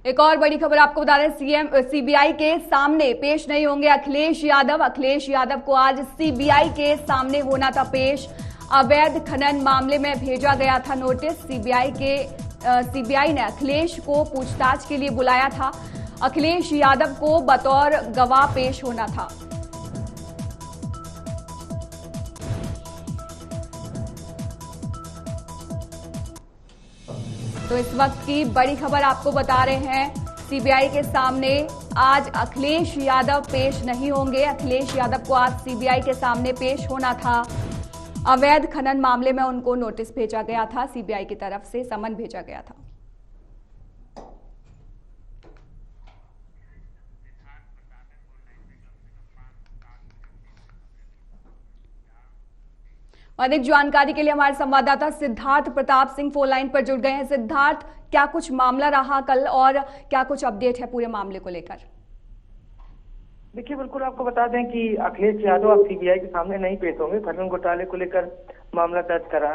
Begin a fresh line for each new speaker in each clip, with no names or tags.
एक और बड़ी खबर आपको बता रहे सीबीआई के सामने पेश नहीं होंगे अखिलेश यादव। अखिलेश यादव को आज सीबीआई के सामने होना था पेश। अवैध खनन मामले में भेजा गया था नोटिस। सीबीआई ने अखिलेश को पूछताछ के लिए बुलाया था। अखिलेश यादव को बतौर गवाह पेश होना था। तो इस वक्त की बड़ी खबर आपको बता रहे हैं, सीबीआई के सामने आज अखिलेश यादव पेश नहीं होंगे। अखिलेश यादव को आज सीबीआई के सामने पेश होना था। अवैध खनन मामले में उनको नोटिस भेजा गया था, सीबीआई की तरफ से समन भेजा गया था। अधिक जानकारी के लिए हमारे संवाददाता सिद्धार्थ प्रताप सिंह फोन लाइन पर जुड़ गए हैं। सिद्धार्थ, क्या कुछ मामला रहा कल और क्या कुछ अपडेट है पूरे मामले को लेकर?
देखिए, बिल्कुल आपको बता दें कि अखिलेश यादव अब सीबीआई के सामने नहीं पेश होंगे। खनन घोटाले को लेकर मामला दर्ज करा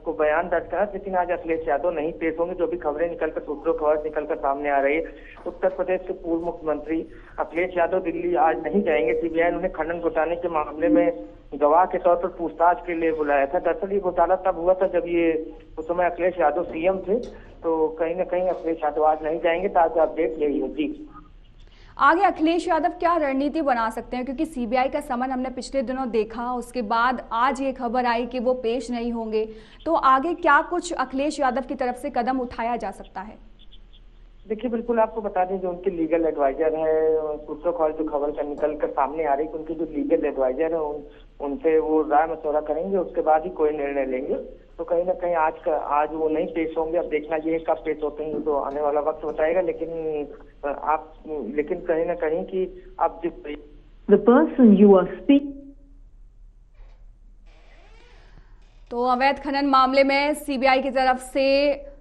को बयान दर्ज करा, लेकिन आज अखिलेश यादव नहीं पेश होंगे। जो भी खबरें निकलकर सूत्रों खबर निकलकर सामने आ रही है, उत्तर प्रदेश के पूर्व मुख्यमंत्री अखिलेश यादव दिल्ली आज नहीं जाएंगे। सीबीआई ने उन्हें खनन घोटाले के मामले में गवाह के तौर पर पूछताछ के लिए बुलाया था। दरअसल ये घोटाला तब हुआ था जब ये उस समय अखिलेश यादव सीएम थे, तो कहीं ना कहीं अखिलेश यादव आज नहीं जाएंगे। ताजा अपडेट यही है। जी,
आगे अखिलेश यादव क्या रणनीति बना सकते हैं, क्योंकि सीबीआई का समन हमने पिछले दिनों देखा, उसके बाद आज ये खबर आई कि वो पेश नहीं होंगे, तो आगे क्या कुछ अखिलेश यादव की तरफ से कदम उठाया जा सकता है?
देखिए, बिल्कुल आपको बता दें जो उनके लीगल एडवाइजर है, सूत्रों को जो खबर का निकल कर सामने आ रही है, उनके जो लीगल एडवाइजर है उनसे वो राय मशवरा करेंगे, उसके बाद ही कोई निर्णय लेंगे। तो कहीं ना कहीं आज वो नहीं पेश होंगे। अब देखना ये है कब पेश होते हैं, तो आने वाला वक्त बताएगा। लेकिन कहीं ना कहीं कि अब
The person you are speaking
तो अवैध खनन मामले में सीबीआई की तरफ से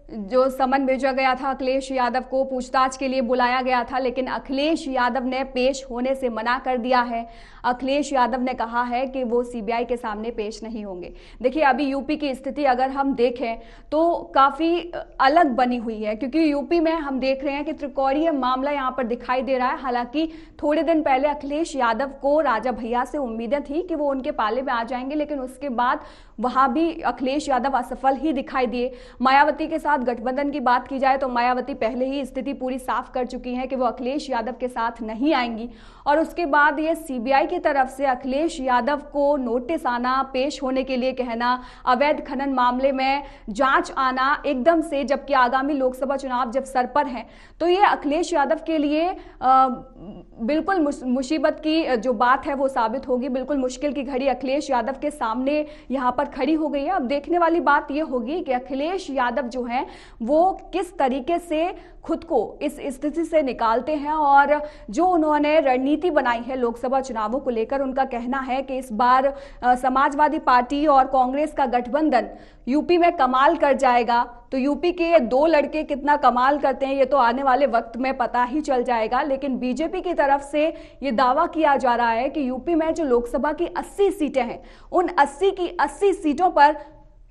जो समन भेजा गया था, अखिलेश यादव को पूछताछ के लिए बुलाया गया था, लेकिन अखिलेश यादव ने पेश होने से मना कर दिया है। अखिलेश यादव ने कहा है कि वो सीबीआई के सामने पेश नहीं होंगे। देखिए, अभी यूपी की स्थिति अगर हम देखें तो काफ़ी अलग बनी हुई है, क्योंकि यूपी में हम देख रहे हैं कि त्रिकोणीय मामला यहाँ पर दिखाई दे रहा है। हालांकि थोड़े दिन पहले अखिलेश यादव को राजा भैया से उम्मीदें थी कि वो उनके पाले में आ जाएंगे, लेकिन उसके बाद वहाँ भी अखिलेश यादव असफल ही दिखाई दिए। मायावती के साथ गठबंधन की बात की जाए तो मायावती पहले ही स्थिति पूरी साफ कर चुकी हैं कि वो अखिलेश यादव के साथ नहीं आएंगी, और उसके बाद ये सीबीआई की तरफ से अखिलेश यादव को नोटिस आना, पेश होने के लिए कहना, अवैध खनन मामले में जांच आना एकदम से, जबकि आगामी लोकसभा चुनाव जब सर पर हैं, तो ये अखिलेश यादव के लिए बिल्कुल मुसीबत की जो बात है वो साबित होगी। बिल्कुल मुश्किल की घड़ी अखिलेश यादव के सामने यहाँ पर खड़ी हो गई है। अब देखने वाली बात ये होगी कि अखिलेश यादव जो हैं वो किस तरीके से खुद को इस स्थिति से निकालते हैं, और जो उन्होंने रणनीति बनाई है लोकसभा चुनावों को लेकर, उनका कहना है कि इस बार समाजवादी पार्टी और कांग्रेस का गठबंधन यूपी में कमाल कर जाएगा। तो यूपी के ये दो लड़के कितना कमाल करते हैं ये तो आने वाले वक्त में पता ही चल जाएगा। लेकिन बीजेपी की तरफ से ये दावा किया जा रहा है कि यूपी में जो लोकसभा की 80 सीटें हैं, उन 80 की 80 सीटों पर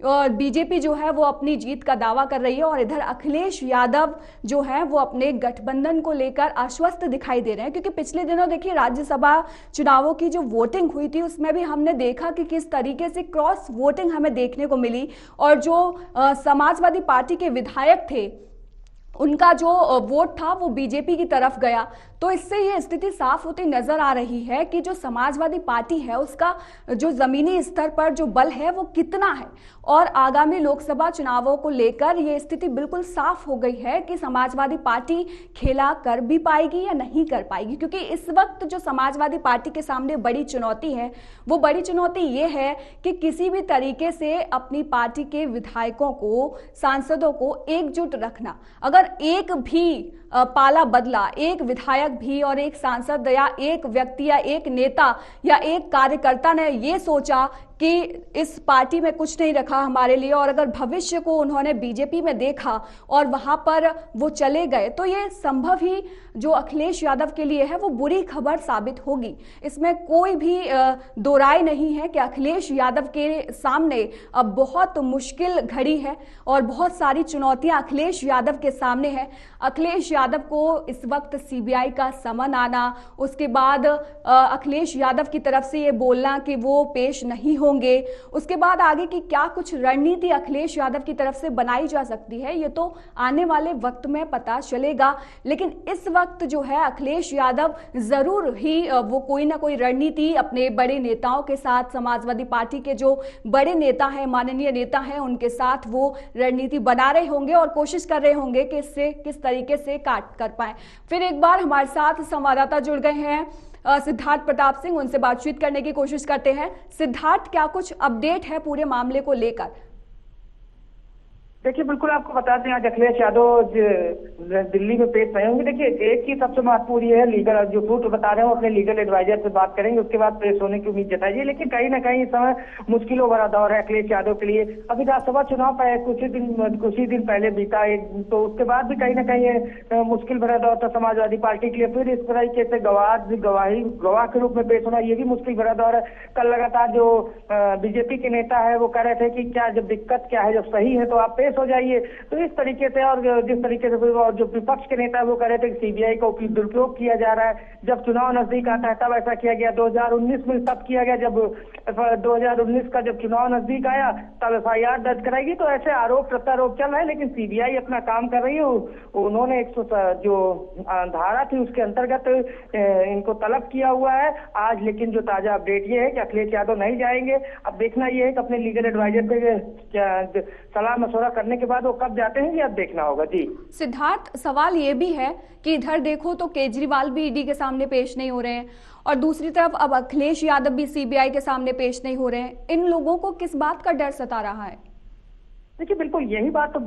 बीजेपी जो है वो अपनी जीत का दावा कर रही है, और इधर अखिलेश यादव जो है वो अपने गठबंधन को लेकर आश्वस्त दिखाई दे रहे हैं। क्योंकि पिछले दिनों देखिए राज्यसभा चुनावों की जो वोटिंग हुई थी उसमें भी हमने देखा कि किस तरीके से क्रॉस वोटिंग हमें देखने को मिली, और जो समाजवादी पार्टी के विधायक थे उनका जो वोट था वो बीजेपी की तरफ गया। तो इससे ये स्थिति साफ होती नजर आ रही है कि जो समाजवादी पार्टी है उसका जो जमीनी स्तर पर जो बल है वो कितना है, और आगामी लोकसभा चुनावों को लेकर ये स्थिति बिल्कुल साफ हो गई है कि समाजवादी पार्टी खेला कर भी पाएगी या नहीं कर पाएगी। क्योंकि इस वक्त जो समाजवादी पार्टी के सामने बड़ी चुनौती है, वो बड़ी चुनौती ये है कि किसी भी तरीके से अपनी पार्टी के विधायकों को, सांसदों को एकजुट रखना। अगर एक भी पाला बदला, एक विधायक भी और एक सांसद या एक व्यक्ति या एक नेता या एक कार्यकर्ता ने ये सोचा कि इस पार्टी में कुछ नहीं रखा हमारे लिए, और अगर भविष्य को उन्होंने बीजेपी में देखा और वहां पर वो चले गए, तो ये संभव ही जो अखिलेश यादव के लिए है वो बुरी खबर साबित होगी। इसमें कोई भी दो राय नहीं है कि अखिलेश यादव के सामने अब बहुत मुश्किल घड़ी है और बहुत सारी चुनौतियां अखिलेश यादव के सामने है। अखिलेश यादव को इस वक्त सीबीआई का समन आना, उसके बाद अखिलेश यादव की तरफ से ये बोलना कि वो पेश नहीं होंगे, उसके बाद आगे की क्या कुछ रणनीति अखिलेश यादव की तरफ से बनाई जा सकती है, ये तो आने वाले वक्त में पता चलेगा। लेकिन इस वक्त जो है अखिलेश यादव जरूर ही वो कोई ना कोई रणनीति अपने बड़े नेताओं के साथ, समाजवादी पार्टी के जो बड़े नेता हैं, माननीय नेता हैं, उनके साथ वो रणनीति बना रहे होंगे और कोशिश कर रहे होंगे कि इससे किस तरीके से काट कर पाए। फिर एक बार हमारे साथ संवाददाता जुड़ गए हैं सिद्धार्थ प्रताप सिंह, उनसे बातचीत करने की कोशिश करते हैं। सिद्धार्थ, क्या कुछ अपडेट है पूरे मामले को लेकर?
देखिए, बिल्कुल आपको बता दें, आज अखिलेश यादव दिल्ली में पेश नहीं होंगे। देखिए, एक ही सबसे महत्वपूर्ण ये है, लीगल जो सूत्र बता रहे हो, अपने लीगल एडवाइजर से बात करेंगे, उसके बाद पेश होने की उम्मीद जताइए। लेकिन कहीं ना कहीं इस समय मुश्किलों भरा दौर है अखिलेश यादव के लिए। अभी विधानसभा चुनाव कुछ ही दिन पहले बीता, तो उसके बाद भी कहीं ना कहीं मुश्किल भरा दौर था समाजवादी पार्टी के लिए। फिर इस तरीके से गवाह के रूप में पेश होना, ये भी मुश्किल भरा दौर है। कल लगातार जो बीजेपी के नेता है वो कह रहे थे कि क्या जब दिक्कत क्या है, जब सही है तो आप पेश हो जाइए। तो इस तरीके से, और जिस तरीके से जो विपक्ष के नेता वो कह रहे थे कि सीबीआई का दुरुपयोग किया जा रहा है, जब चुनाव नजदीक आता है तब ऐसा किया गया। 2019 में तब किया गया, जब 2019 का जब चुनाव नजदीक आया तब FIR दर्ज कराएगी। तो ऐसे आरोप प्रत्यारोप चल रहे हैं, लेकिन सीबीआई अपना काम कर रही है। उन्होंने जो धारा थी उसके अंतर्गत इनको तलब किया हुआ है आज। लेकिन जो ताजा अपडेट ये है कि अखिलेश यादव नहीं जाएंगे। अब देखना ये है कि अपने लीगल एडवाइजर से सलाह मशवरा करने के बाद वो कब जाते हैं, ये अब देखना होगा। जी
सिद्धार्थ, सवाल ये भी है कि इधर देखो तो केजरीवाल भी ईडी के सामने पेश नहीं हो रहे हैं और दूसरी तरफ अब अखिलेश यादव भी सीबीआई के सामने पेश नहीं हो रहे हैं। इन लोगों को किस बात का डर सता रहा है?
देखिए, बिल्कुल यही बात तो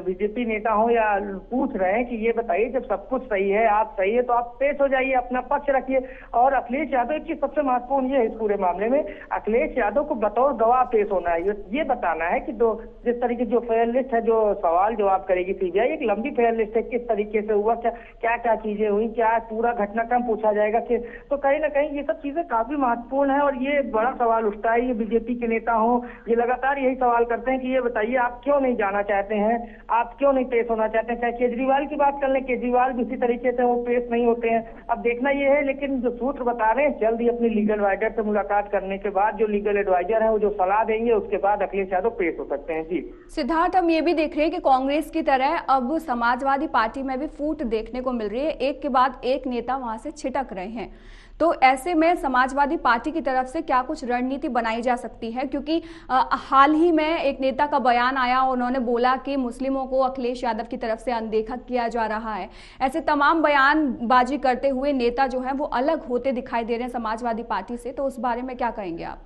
बीजेपी नेता हो या पूछ रहे हैं कि ये बताइए, जब सब कुछ सही है, आप सही है, तो आप पेश हो जाइए, अपना पक्ष रखिए। और अखिलेश यादव की सबसे महत्वपूर्ण ये है इस पूरे मामले में, अखिलेश यादव को बतौर गवाह पेश होना है। ये बताना है कि जिस तरीके जो फेयर लिस्ट है, जो सवाल जवाब करेगी सीबीआई, एक लंबी फेयर लिस्ट है, किस तरीके से हुआ, क्या क्या चीजें हुई, क्या पूरा घटनाक्रम पूछा जाएगा। तो कहीं ना कहीं ये सब चीजें काफी महत्वपूर्ण है और ये बड़ा सवाल उठता है। ये बीजेपी के नेता हो, ये लगातार यही सवाल करते हैं कि ये बताइए आप क्यों नहीं जाना चाहते हैं, आप क्यों नहीं पेश होना चाहते हैं। चाहे केजरीवाल की बात कर लें, केजरीवाल भी इसी तरीके से वो पेश नहीं होते हैं। अब देखना ये है, लेकिन जो सूत्र बता रहे हैं, जल्द ही अपनी लीगल एडवाइजर से मुलाकात करने के बाद जो लीगल एडवाइजर है वो जो सलाह देंगे, उसके बाद अखिलेश यादव पेश हो सकते हैं। जी
सिद्धार्थ, हम ये भी देख रहे हैं कि कांग्रेस की तरह अब समाजवादी पार्टी में भी फूट देखने को मिल रही है। एक के बाद एक नेता वहां से छिटक रहे हैं। तो ऐसे में समाजवादी पार्टी की तरफ से क्या कुछ रणनीति बनाई जा सकती है? क्योंकि हाल ही में एक नेता का बयान आया, उन्होंने बोला कि मुस्लिमों को अखिलेश यादव की तरफ से अनदेखा किया जा रहा है। ऐसे तमाम बयानबाजी करते हुए नेता जो है वो अलग होते दिखाई दे रहे हैं समाजवादी पार्टी से। तो उस बारे में क्या कहेंगे आप?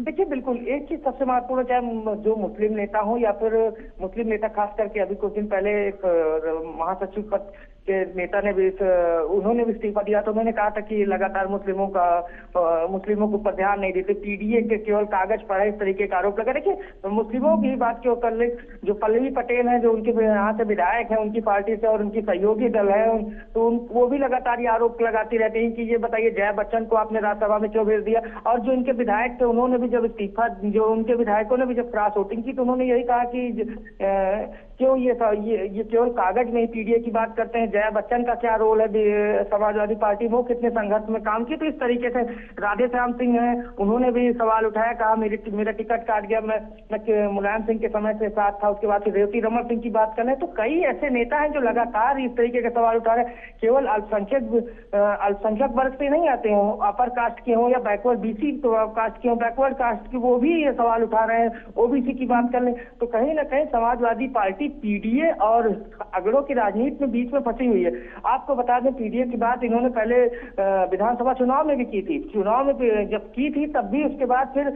देखिए, बिल्कुल एक चीज सबसे महत्वपूर्ण, चाहे जो मुस्लिम नेता हो या फिर मुस्लिम नेता, खास करके अभी कुछ दिन पहले एक महासचिव पद के नेता ने भी उन्होंने भी इस्तीफा दिया। तो उन्होंने कहा था कि लगातार मुस्लिमों के ऊपर ध्यान नहीं देते, पीडीए के केवल कागज पर है, इस तरीके का आरोप लगा। देखिए, तो मुस्लिमों की बात क्यों कर ले, जो पल्लवी पटेल है, जो उनके यहाँ से विधायक है उनकी पार्टी से और उनकी सहयोगी दल है, तो वो भी लगातार ये आरोप लगाती रहते हैं कि ये बताइए जया बच्चन को आपने राज्यसभा में क्यों भेज दिया। और जो इनके विधायक थे उन्होंने भी जब इस्तीफा, जो उनके विधायकों ने भी जब क्रॉस वोटिंग की, तो उन्होंने यही कहा कि क्यों ये केवल कागज में ही पीडीए की बात करते हैं, जया बच्चन का क्या रोल है समाजवादी पार्टी, वो कितने संघर्ष में काम किए। तो इस तरीके से राधे श्याम सिंह है, उन्होंने भी सवाल उठाया, कहा मेरा टिकट काट गया, मैं मुलायम सिंह के समय से साथ था। उसके बाद रेवती रमन सिंह की बात करें तो कई ऐसे नेता हैं जो लगातार इस तरीके के सवाल उठा रहे हैं। केवल अल्पसंख्यक वर्ग से नहीं आते हो, अपर कास्ट के हो या बैकवर्ड BC कास्ट के हो, बैकवर्ड कास्ट के, वो भी ये सवाल उठा रहे हैं। OBC की बात कर लें तो कहीं ना कहीं समाजवादी पार्टी पीडीए और अगड़ों की राजनीति में बीच में फंसी हुई है। आपको बता दें, पीडीए की बात इन्होंने पहले विधानसभा चुनाव में भी की थी। चुनाव में जब की थी तब भी उसके बाद फिर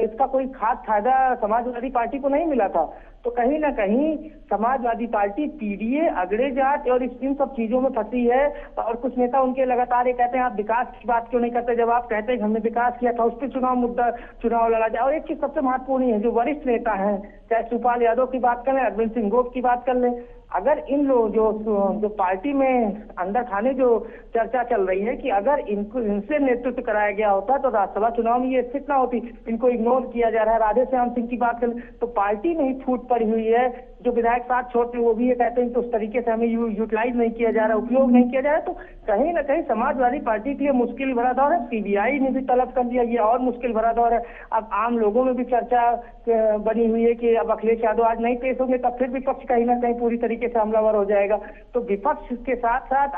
इसका कोई खास फायदा समाजवादी पार्टी को नहीं मिला था। तो कहीं ना कहीं समाजवादी पार्टी पीडीए, अगड़े जाट और इन सब चीजों में फंसी है। और कुछ नेता उनके लगातार ये कहते हैं आप विकास की बात क्यों नहीं करते, जब आप कहते हैं हमने विकास किया था, उस पर चुनाव लड़ा जाए। और एक चीज सबसे महत्वपूर्ण है, जो वरिष्ठ नेता है, चाहे शिवपाल यादव की बात कर लें, अरविंद सिंह गोप की बात कर लें, अगर इन लोग जो पार्टी में अंदर खाने जो चर्चा चल रही है कि अगर इनसे नेतृत्व कराया गया होता तो राज्यसभा चुनाव में ये स्थिति ना होती। इनको इग्नोर किया जा रहा है। राधे श्याम सिंह की बात करें तो पार्टी में ही फूट पड़ी हुई है जो विधायक साथ छोड़ते हैं वो भी ये कहते हैं कि उस तरीके से हमें यूटिलाइज नहीं किया जा रहा, उपयोग नहीं किया जा रहा। तो कहीं ना कहीं समाजवादी पार्टी के लिए मुश्किल भरा दौर है। सीबीआई ने भी तलब कर दिया, ये और मुश्किल भरा दौर है। अब आम लोगों में भी चर्चा बनी हुई है कि अब अखिलेश यादव आज नहीं पेश होंगे, तब फिर विपक्ष कहीं ना कहीं पूरी तरीके से हमलावर हो जाएगा। तो विपक्ष के साथ साथ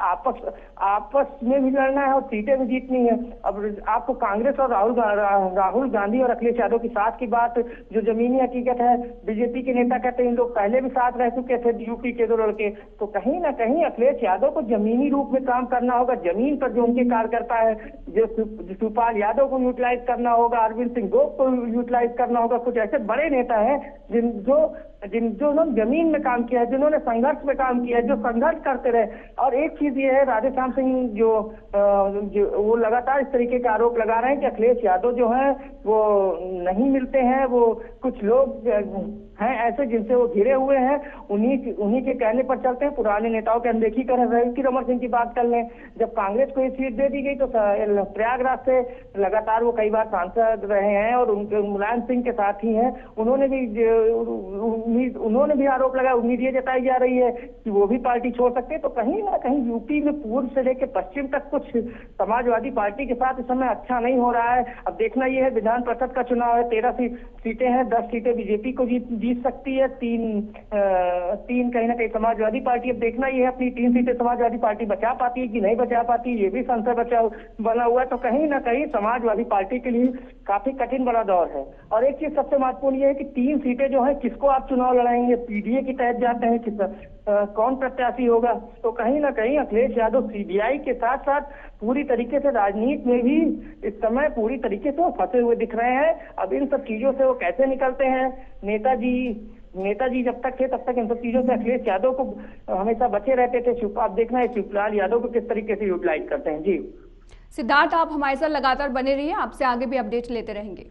आपस में भी लड़ना है और सीटें भी जीतनी है। अब आपको कांग्रेस और राहुल गांधी और अखिलेश यादव की साथ की बात जो जमीनी हकीकत है, बीजेपी के नेता कहते हैं इन लोग पहले भी साथ रह चुके थे यूपी के 2 लड़के। तो कहीं ना कहीं अखिलेश यादव को जमीनी रूप में काम करना होगा, जमीन पर जो उनके कार्यकर्ता है, जो शिवपाल यादव को यूटिलाइज करना होगा, अरविंद सिंह गोप को यूटिलाइज करना होगा। कुछ ऐसे बड़े नेता हैं जिन्होंने जमीन में काम किया है, जिन्होंने संघर्ष में काम किया है, जो संघर्ष करते रहे। और एक चीज ये है, राधेश्याम सिंह जो वो लगातार इस तरीके के आरोप लगा रहे हैं कि अखिलेश यादव जो है वो नहीं मिलते हैं, वो कुछ लोग हैं ऐसे जिनसे वो घिरे हुए हैं, उन्हीं के कहने पर चलते हैं, पुराने नेताओं की अनदेखी कर रहे हैं। रमन सिंह की बात कर लें, जब कांग्रेस को ये सीट दे दी गई तो प्रयागराज से लगातार वो कई बार सांसद रहे हैं और उनके मुलायम सिंह के साथ ही हैं। उन्होंने भी आरोप लगाया, उम्मीद ये जताई जा रही है कि वो भी पार्टी छोड़ सकते हैं। तो कहीं ना कहीं यूपी में पूर्व से लेकर पश्चिम तक कुछ समाजवादी पार्टी के साथ इस समय अच्छा नहीं हो रहा है। अब देखना यह है, विधान परिषद का चुनाव है, 13 सीटें हैं, 10 सीटें बीजेपी को जीत सकती है, तीन कहीं ना कहीं समाजवादी पार्टी। अब देखना यह है अपनी 3 सीटें समाजवादी पार्टी बचा पाती है कि नहीं बचा पाती, ये भी संशय बना हुआ है। तो कहीं ना कहीं समाजवादी पार्टी के लिए काफी कठिन बड़ा दौर है। और एक चीज सबसे महत्वपूर्ण ये है कि 3 सीटें जो है किसको आप चुनाव लड़ाएंगे, पीडीए के तहत जाते हैं, कौन प्रत्याशी होगा। तो कहीं ना कहीं अखिलेश यादव सीबीआई के साथ साथ पूरी तरीके से राजनीति में भी इस समय पूरी तरीके से वो फंसे हुए दिख रहे हैं। अब इन सब चीजों से वो कैसे निकलते हैं, नेताजी जब तक थे तब तक इन सब चीजों से अखिलेश यादव को हमेशा बचे रहते थे। आप देखना है शिवपाल यादव को किस तरीके से यूटिलाइज करते हैं। जी
सिद्धार्थ, आप हमारे साथ लगातार बने रहिए, आपसे आगे भी अपडेट लेते रहेंगे।